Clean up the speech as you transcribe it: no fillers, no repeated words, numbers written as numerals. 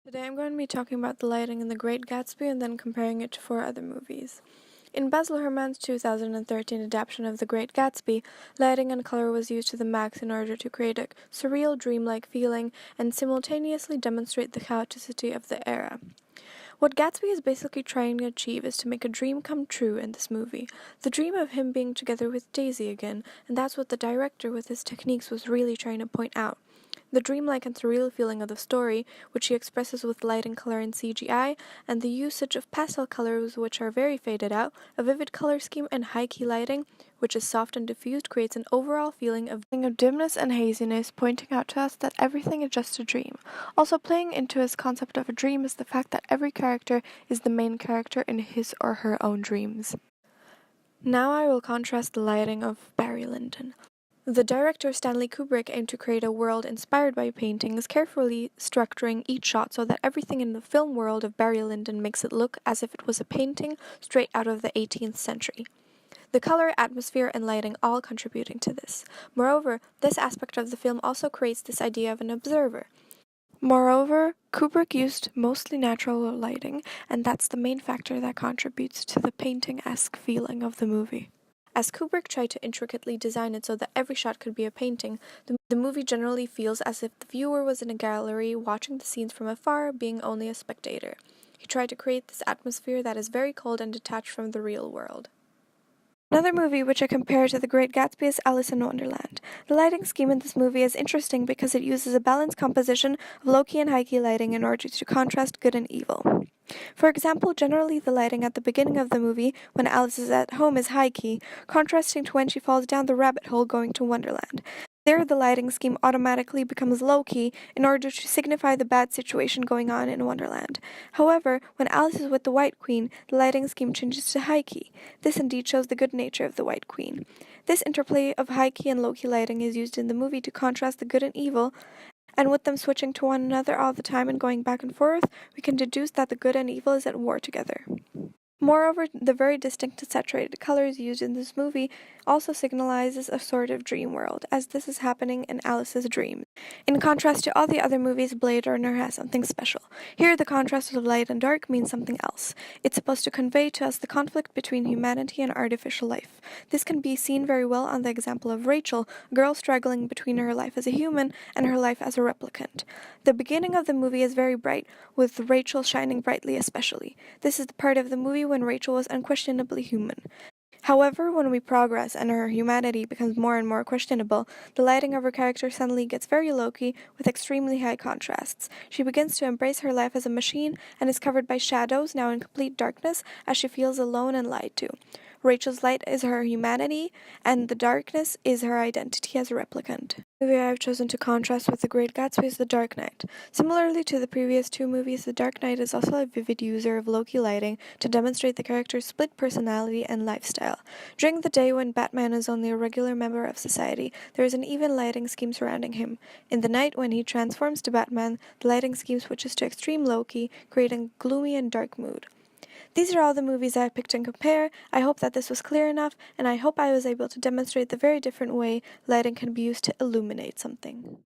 Today I'm going to be talking about the lighting in The Great Gatsby and then comparing it to four other movies. In Baz Luhrmann's 2013 adaptation of The Great Gatsby, lighting and color was used to the max in order to create a surreal, dreamlike feeling and simultaneously demonstrate the chaoticity of the era. What Gatsby is basically trying to achieve is to make a dream come true in this movie, the dream of him being together with Daisy again, and that's what the director with his techniques was really trying to point out. The dreamlike and surreal feeling of the story, which he expresses with lighting, color, and CGI, and the usage of pastel colors which are very faded out, a vivid color scheme, and high-key lighting, which is soft and diffused, creates an overall feeling of dimness and haziness, pointing out to us that everything is just a dream. Also playing into his concept of a dream is the fact that every character is the main character in his or her own dreams. Now I will contrast the lighting of Barry Lyndon. The director Stanley Kubrick aimed to create a world inspired by paintings, carefully structuring each shot so that everything in the film world of Barry Lyndon makes it look as if it was a painting straight out of the 18th century. The color, atmosphere, and lighting all contributing to this. Moreover, this aspect of the film also creates this idea of an observer. Moreover, Kubrick used mostly natural lighting, and that's the main factor that contributes to the painting-esque feeling of the movie. As Kubrick tried to intricately design it so that every shot could be a painting, the movie generally feels as if the viewer was in a gallery watching the scenes from afar, being only a spectator. He tried to create this atmosphere that is very cold and detached from the real world. Another movie which I compare to The Great Gatsby is Alice in Wonderland. The lighting scheme in this movie is interesting because it uses a balanced composition of low-key and high-key lighting in order to contrast good and evil. For example, generally the lighting at the beginning of the movie, when Alice is at home, is high-key, contrasting to when she falls down the rabbit hole going to Wonderland. There, the lighting scheme automatically becomes low-key in order to signify the bad situation going on in Wonderland. However, when Alice is with the White Queen, the lighting scheme changes to high-key. This indeed shows the good nature of the White Queen. This interplay of high-key and low-key lighting is used in the movie to contrast the good and evil, and with them switching to one another all the time and going back and forth, we can deduce that the good and evil is at war together. Moreover, the very distinct and saturated colors used in this movie also signalizes a sort of dream world, as this is happening in Alice's dreams. In contrast to all the other movies, Blade Runner has something special. Here, the contrast of light and dark means something else. It's supposed to convey to us the conflict between humanity and artificial life. This can be seen very well on the example of Rachel, a girl struggling between her life as a human and her life as a replicant. The beginning of the movie is very bright, with Rachel shining brightly especially. This is the part of the movie when Rachel was unquestionably human. However, when we progress and her humanity becomes more and more questionable, the lighting of her character suddenly gets very low-key with extremely high contrasts. She begins to embrace her life as a machine and is covered by shadows, now in complete darkness, as she feels alone and lied to. Rachel's light is her humanity, and the darkness is her identity as a replicant. The movie I have chosen to contrast with The Great Gatsby is The Dark Knight. Similarly to the previous two movies, The Dark Knight is also a vivid user of low-key lighting to demonstrate the character's split personality and lifestyle. During the day when Batman is only a regular member of society, there is an even lighting scheme surrounding him. In the night, when he transforms to Batman, the lighting scheme switches to extreme low-key, creating a gloomy and dark mood. These are all the movies I picked and compare. I hope that this was clear enough, and I hope I was able to demonstrate the very different way lighting can be used to illuminate something.